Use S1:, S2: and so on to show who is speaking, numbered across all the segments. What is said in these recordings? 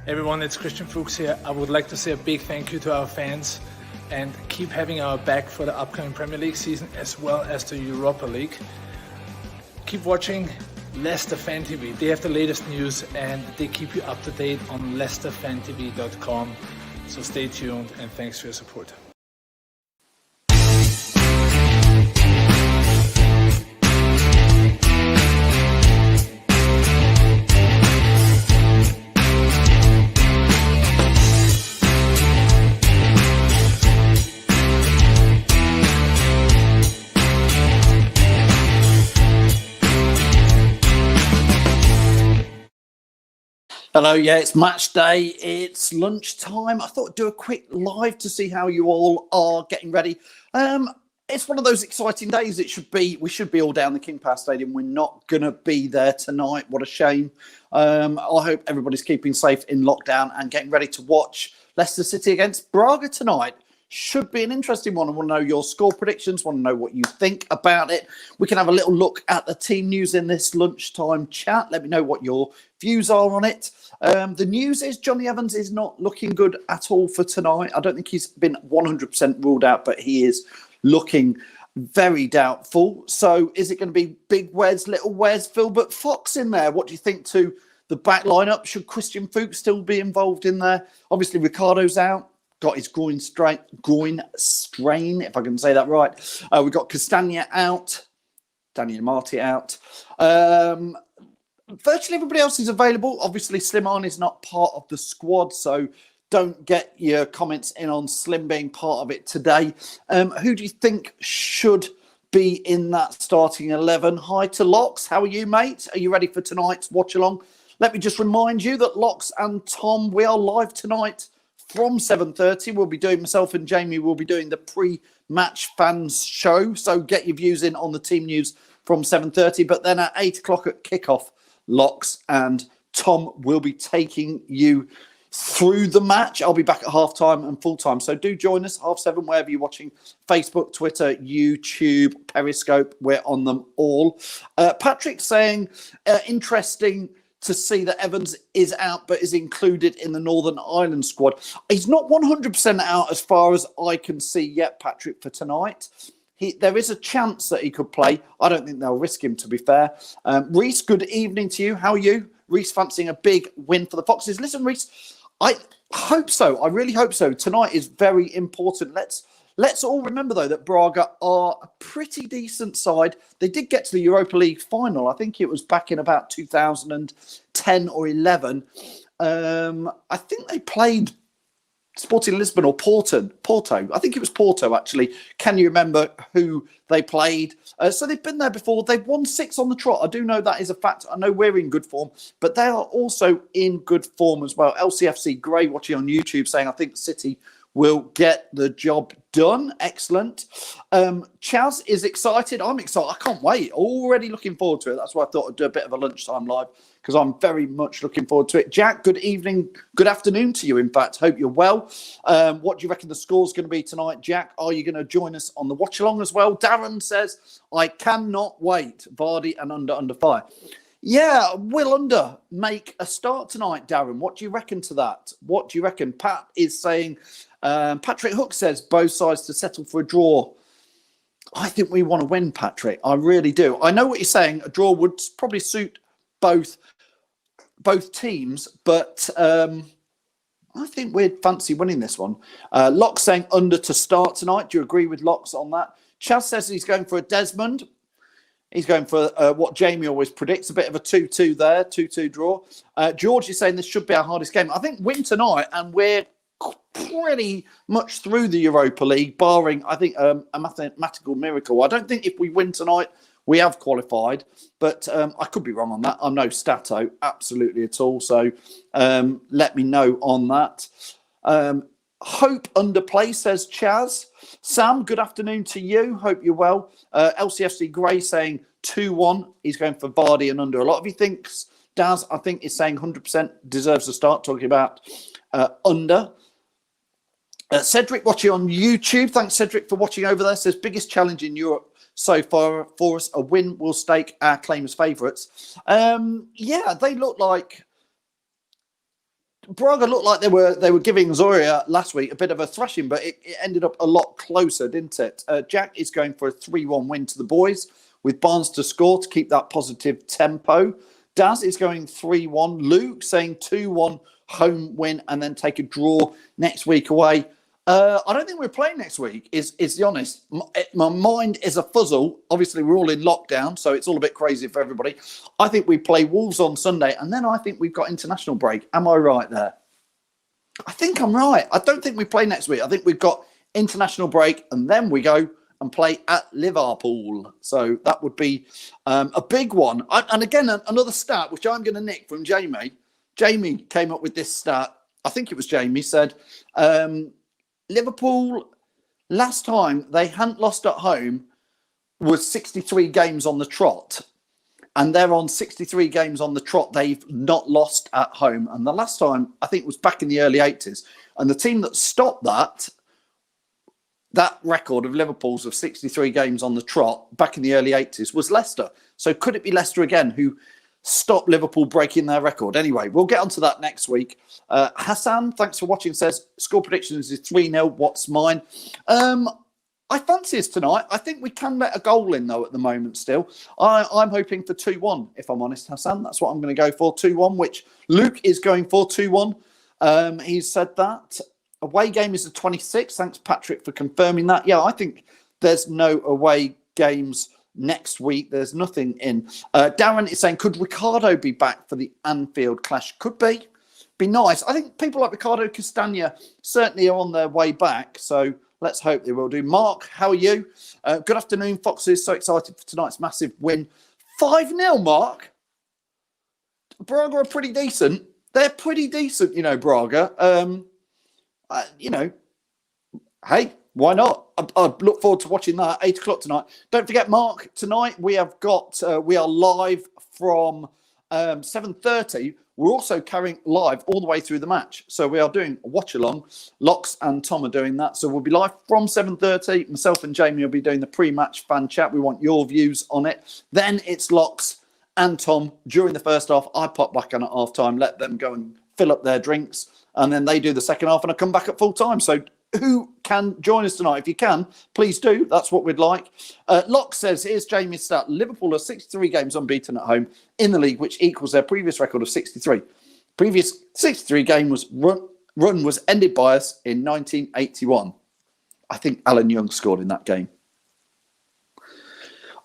S1: Everyone, it's Christian Fuchs here. I would like to say a big thank you to our fans and keep having our back for the upcoming Premier League season as well as the Europa League. Keep watching Leicester Fan TV. They have the latest news and they keep you up to date on leicesterfantv.com. So stay tuned and thanks for your support.
S2: Hello, yeah, it's match day. It's lunchtime. I thought I'd do a quick live to see how you all are getting ready. It's one of those exciting days. We should be all down the King Power Stadium. We're not going to be there tonight. What a shame. I hope everybody's keeping safe in lockdown and getting ready to watch Leicester City against Braga tonight. Should be an interesting one. I want to know your score predictions, want to know what you think about it. We can have a little look at the team news in this lunchtime chat. Let me know what your views are on it. The news is Johnny Evans is not looking good at all for tonight. I don't think he's been 100% ruled out, but he is looking very doubtful. So is it going to be big Wes, little Wes, Filbert Fox in there? What do you think to the back lineup? Should Christian Fuchs still be involved in there? Obviously, Ricardo's out. Got his groin strain, if I can say that right. We've got Castagna out, Daniel Marti out. Virtually everybody else is available. Obviously, Slimane is not part of the squad, so don't get your comments in on Slim being part of it today. Who do you think should be in that starting 11? Hi to Lox. How are you, mate? Are you ready for tonight's watch-along? Let me just remind you that Lox and Tom, we are live tonight from 7:30. We'll be doing, myself and Jamie will be doing the pre-match fans show. So get your views in on the team news from 7:30. But then at 8 o'clock at kickoff, Lox and Tom will be taking you through the match. I'll be back at half-time and full-time. So do join us, 7:30, wherever you're watching. Facebook, Twitter, YouTube, Periscope. We're on them all. Patrick saying, interesting to see that Evans is out but is included in the Northern Ireland squad. He's not 100% out as far as I can see yet, Patrick, for tonight. There is a chance that he could play. I don't think they'll risk him, to be fair. Reese, good evening to you. How are you? Reese fancying a big win for the Foxes. Listen, Reese, I hope so. I really hope so. Tonight is very important. Let's all remember, though, that Braga are a pretty decent side. They did get to the Europa League final. I think it was back in about 2010 or 11. I think they played Sporting Lisbon or Porto. I think it was Porto, actually. Can you remember who they played? So they've been there before. They've won 6 on the trot. I do know that is a fact. I know we're in good form, but they are also in good form as well. LCFC Gray watching on YouTube saying, I think City will get the job done. Excellent. Chaz is excited. I'm excited. I can't wait. Already looking forward to it. That's why I thought I'd do a bit of a lunchtime live, because I'm very much looking forward to it. Jack, good evening. Good afternoon to you, in fact. Hope you're well. What do you reckon the score's going to be tonight, Jack? Are you going to join us on the watch-along as well? Darren says, I cannot wait. Vardy and under fire. Yeah, will under make a start tonight, Darren? What do you reckon to that? What do you reckon? Pat is saying, Patrick Hook says both sides to settle for a draw. I think we want to win, Patrick. I really do. I know what you're saying. A draw would probably suit both teams, but I think we'd fancy winning this one. Lox saying under to start tonight. Do you agree with Lox on that? Chaz says he's going for a Desmond. He's going for what Jamie always predicts, a bit of a 2-2 there, 2-2 draw. George is saying this should be our hardest game. I think win tonight, and we're pretty much through the Europa League, barring, I think, a mathematical miracle. I don't think if we win tonight, we have qualified, but I could be wrong on that. I'm no stato, absolutely at all. So let me know on that. Hope underplay, says Chaz. Sam, good afternoon to you. Hope you're well. LCFC Gray saying 2-1. He's going for Vardy and under. A lot of you thinks, Daz, I think, is saying 100% deserves a start, talking about under. Cedric watching on YouTube. Thanks, Cedric, for watching over there. Says biggest challenge in Europe so far for us. A win will stake our claim as favourites. Yeah, they look like Braga looked like they were giving Zoria last week a bit of a thrashing, but it ended up a lot closer, didn't it? Jack is going for a 3-1 win to the boys with Barnes to score to keep that positive tempo. Daz is going 3-1. Luke saying 2-1 home win and then take a draw next week away. I don't think we're playing next week, is the honest. My mind is a fuzzle. Obviously, we're all in lockdown, so it's all a bit crazy for everybody. I think we play Wolves on Sunday, and then I think we've got international break. Am I right there? I think I'm right. I don't think we play next week. I think we've got international break, and then we go and play at Liverpool. So that would be a big one. And again, another stat, which I'm going to nick from Jamie. Jamie came up with this stat. I think it was Jamie, said... Liverpool, last time they hadn't lost at home was 63 games on the trot. And they're on 63 games on the trot. They've not lost at home. And the last time, I think, was back in the early 80s. And the team that stopped that record of Liverpool's of 63 games on the trot back in the early 80s was Leicester. So could it be Leicester again who stop Liverpool breaking their record? Anyway, we'll get onto that next week. Hassan, thanks for watching, says score predictions is 3-0. What's mine? I fancy us tonight. I think we can let a goal in, though, at the moment still. I'm hoping for 2-1, if I'm honest, Hassan. That's what I'm going to go for, 2-1, which Luke is going for 2-1. He's said that. Away game is the 26th. Thanks, Patrick, for confirming that. Yeah, I think there's no away games next week. There's nothing in. Darren is saying, could Ricardo be back for the Anfield clash? Could be. Be nice. I think people like Ricardo Castagna certainly are on their way back. So let's hope they will do. Mark, how are you? Good afternoon, Foxes. So excited for tonight's massive win. 5-0, Mark. Braga are pretty decent. They're pretty decent, Braga. Hey, why not? I look forward to watching that 8 o'clock tonight. Don't forget, Mark, tonight we have got, we are live from 7:30. We're also carrying live all the way through the match. So we are doing a watch along. Lox and Tom are doing that. So we'll be live from 7:30. Myself and Jamie will be doing the pre-match fan chat. We want your views on it. Then it's Lox and Tom during the first half. I pop back on at half time, let them go and fill up their drinks. And then they do the second half and I come back at full time. So who can join us tonight? If you can, please do. That's what we'd like. Locke says, here's Jamie's stat. Liverpool are 63 games unbeaten at home in the league, which equals their previous record of 63. Previous 63 game run was ended by us in 1981. I think Alan Young scored in that game.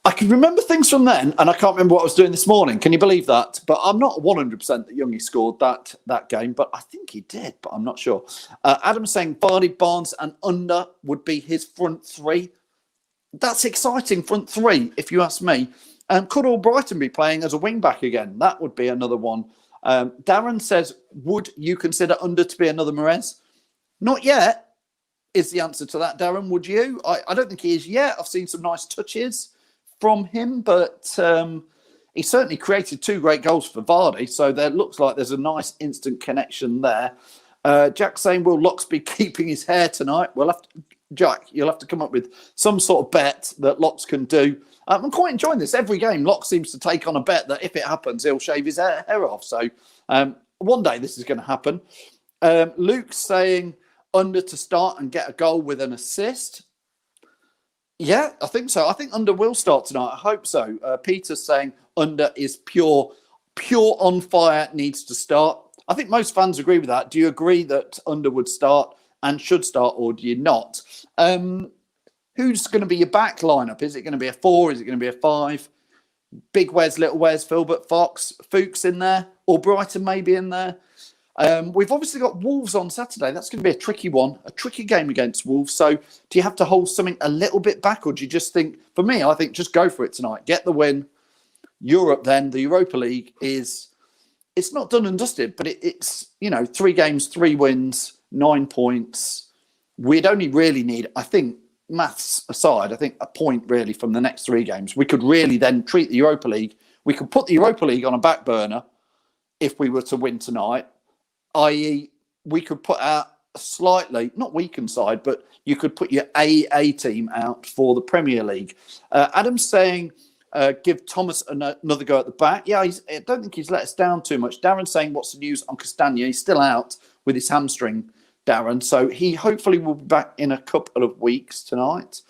S2: I can remember things from then, and I can't remember what I was doing this morning. Can you believe that? But I'm not 100% that Youngie scored that game, but I think he did, but I'm not sure. Adam's saying Vardy, Barnes and under would be his front three. That's exciting, front three, if you ask me. Could Albrighton be playing as a wing-back again? That would be another one. Darren says, would you consider under to be another Mahrez? Not yet, is the answer to that, Darren. Would you? I don't think he is yet. I've seen some nice touches from him, but he certainly created 2 great goals for Vardy, so there looks like there's a nice instant connection there. Jack saying, will Lox be keeping his hair tonight? Jack, you'll have to come up with some sort of bet that Lox can do. I'm quite enjoying this. Every game, Lox seems to take on a bet that if it happens, he'll shave his hair off. So one day this is going to happen. Luke's saying under to start and get a goal with an assist. Yeah, I think so. I think under will start tonight. I hope so. Peter's saying under is pure on fire, needs to start. I think most fans agree with that. Do you agree that under would start and should start, or do you not? Who's going to be your back lineup? Is it going to be a 4? Is it going to be a 5? Big Wes, little Wes, Filbert, Fox, Fuchs in there, or Brighton maybe in there. We've obviously got Wolves on Saturday. That's going to be a tricky one, a tricky game against Wolves. So do you have to hold something a little bit back, or do you just think, for me, I think just go for it tonight. Get the win. Europe then, the Europa League it's not done and dusted, but it's 3 games, 3 wins, 9 points. We'd only really need, I think, maths aside, I think a point really from the next 3 games. We could really then treat the Europa League. We could put the Europa League on a back burner if we were to win tonight. I.e., we could put out a slightly, not weakened side, but you could put your AA team out for the Premier League. Adam's saying, Give Thomas another go at the back. Yeah, I don't think he's let us down too much. Darren saying, what's the news on Castagna? He's still out with his hamstring, Darren. So he hopefully will be back in a couple of weeks tonight.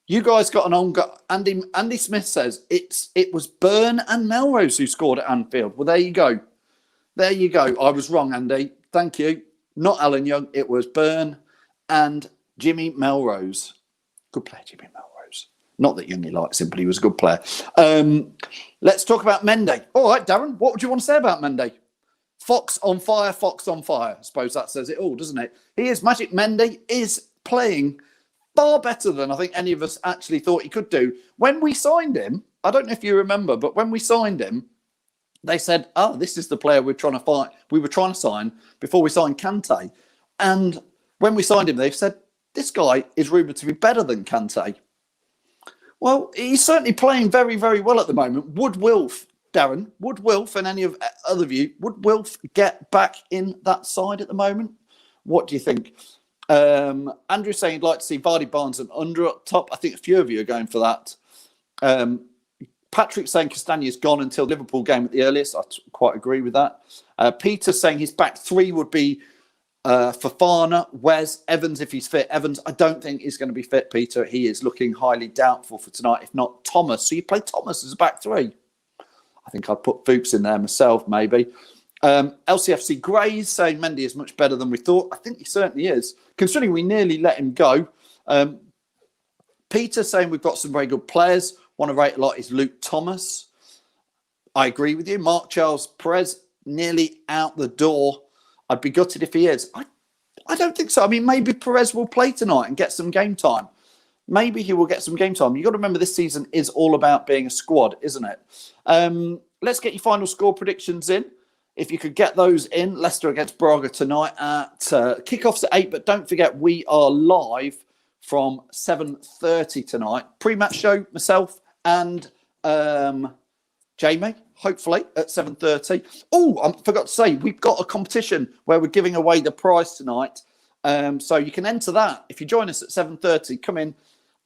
S2: You guys got an on. Andy Smith says it was Byrne and Melrose who scored at Anfield. Well, there you go. There you go. I was wrong, Andy. Thank you. Not Alan Young. It was Byrne and Jimmy Melrose. Good player, Jimmy Melrose. Not that Youngie likes him, but he was a good player. Let's talk about Mendy. All right, Darren, what would you want to say about Mendy? Fox on fire, Fox on fire. I suppose that says it all, doesn't it? He is Magic. Mendy is playing far better than I think any of us actually thought he could do. When we signed him, I don't know if you remember, but when we signed him, they said, oh, this is the player we were trying to sign before we signed Kante. And when we signed him, they said, this guy is rumoured to be better than Kante. Well, he's certainly playing very, very well at the moment. Would Wilf, Darren, would Wilf and any of other of you, would Wilf get back in that side at the moment? What do you think? Andrew saying he'd like to see Vardy, Barnes and Under up top. I think a few of you are going for that. Patrick saying Castagna's gone until Liverpool game at the earliest. I quite agree with that. Peter saying his back three would be Fofana, Wes, Evans if he's fit. Evans, I don't think he's going to be fit, Peter. He is looking highly doubtful for tonight, if not Thomas. So you play Thomas as a back three. I think I'd put Fuchs in there myself, maybe. LCFC Grays saying Mendy is much better than we thought. I think he certainly is, considering we nearly let him go. Peter saying we've got some very good players. One I rate a lot is Luke Thomas. I agree with you. Mark Charles Perez, nearly out the door. I'd be gutted if he is. I don't think so. I mean, maybe Perez will play tonight and get some game time. Maybe he will get some game time. You've got to remember this season is all about being a squad, isn't it? Let's get your final score predictions in. If you could get those in, Leicester against Braga tonight at kickoffs at 8. But don't forget, we are live from 7:30 tonight. Pre-match show, myself and Jamie, hopefully, at 7:30. Oh, I forgot to say, we've got a competition where we're giving away the prize tonight. So you can enter that. If you join us at 7:30, come in.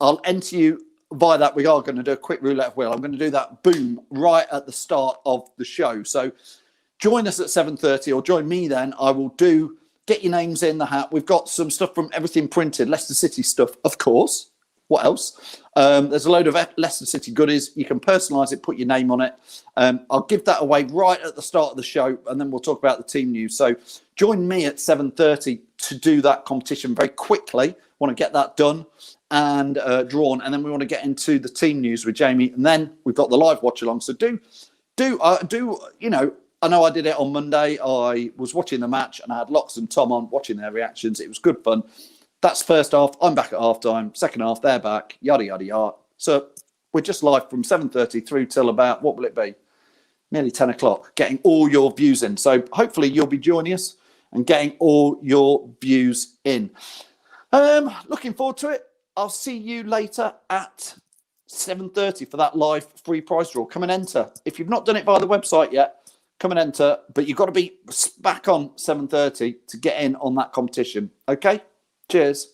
S2: I'll enter you via that. We are going to do a quick roulette wheel. I'm going to do that, boom, right at the start of the show. So join us at 7:30 or join me then. I will get your names in the hat. We've got some stuff from Everything Printed, Leicester City stuff, of course. What else? There's a load of Leicester City goodies. You can personalise it, put your name on it. I'll give that away right at the start of the show, and then we'll talk about the team news. So join me at 7:30 to do that competition very quickly. Want to get that done and drawn, and then we want to get into the team news with Jamie, and then we've got the live watch along. So you know, I know I did it on Monday. I was watching the match, and I had Lox and Tom on watching their reactions. It was good fun. That's first half. I'm back at half time. Second half, they're back. Yada, yada, yada. So we're just live from 7:30 through till about, what will it be? Nearly 10 o'clock, getting all your views in. So hopefully you'll be joining us and getting all your views in. Looking forward to it. I'll see you later at 7:30 for that live free prize draw. Come and enter. If you've not done it via the website yet, come and enter. But you've got to be back on 7:30 to get in on that competition. Okay? Cheers.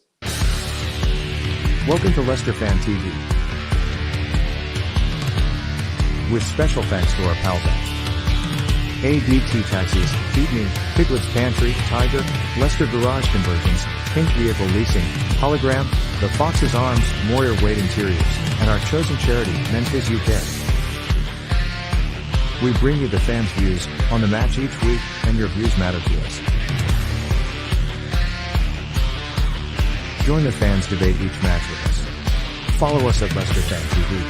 S3: Welcome to Leicester Fan TV. With special thanks to our pal bank. ADT Taxis, Feed Me, Piglet's Pantry, Tiger, Leicester Garage Conversions, Pink Vehicle Leasing, Hologram, The Fox's Arms, Moyer Wade Interiors, and our chosen charity, Memphis UK. We bring you the fans' views on the match each week, and your views matter to us. Join the fans debate each match with us. Follow us at Leicester Fan TV.